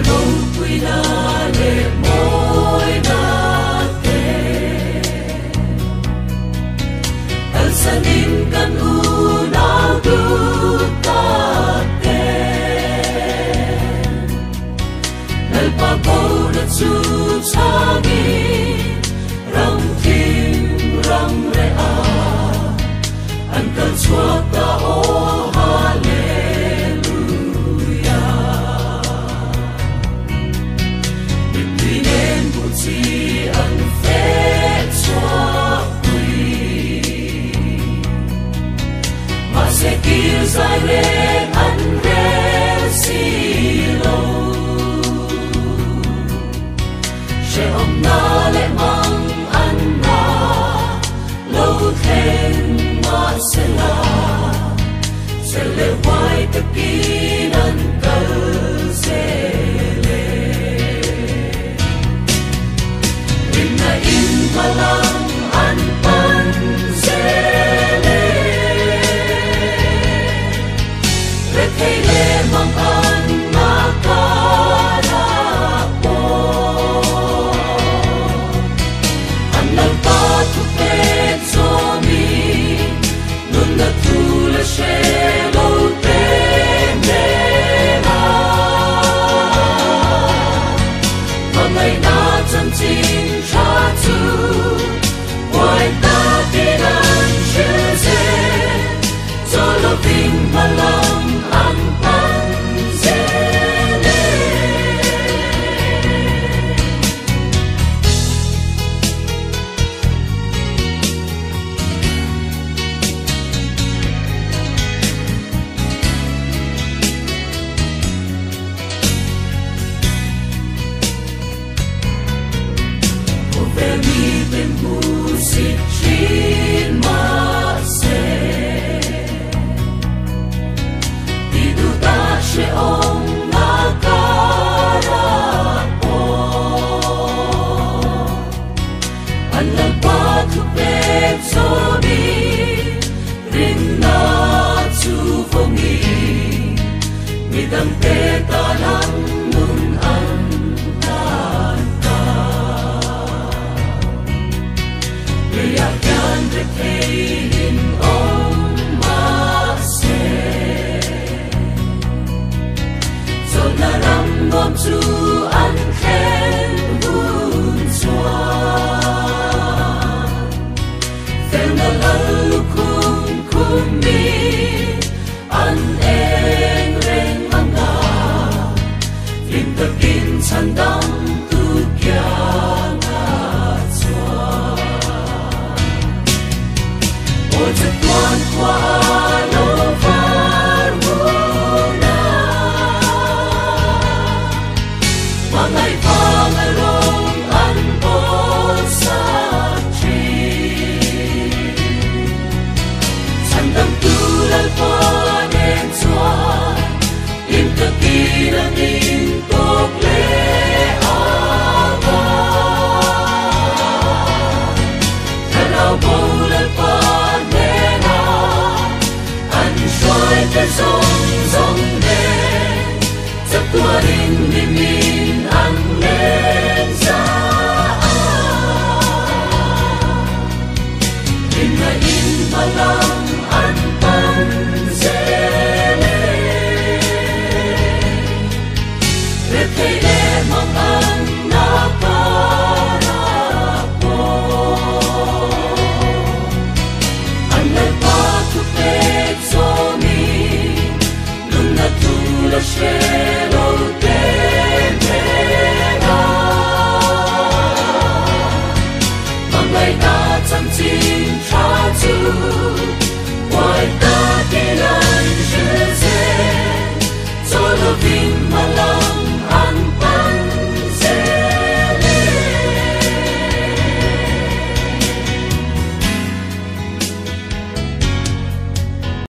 lâu quy na lệ môi na kề al sanin kan u nào du ta kề nal pa câu na chu changi rong tim rong re a an kan chua ta o dài lên anh reo xì lâu sẽ ông na lệ mang anh na lâu thêm mà sẽ lệ hoài tất kỳ nan cơ sẽ lệ mình là in mà lăng anh pan sẽ hey le mang an makara po anal pa tu pe zomi nun na tu la shelo te mera mangai na chan chin cha tu wai ta tiran sheze solo ving malam Dam te ta lang nun an ta ta Ria kan de in on ma se So na ram ngon chu an khen hun chua Fel na lalu kum mi an Kin chan dam tu kya na chua o chat wan kwa lo var na mangai phang along an bo sa chi chan dam tu lal pa nen chua in ka kin an in Zong zong de, zat tuarin di mi.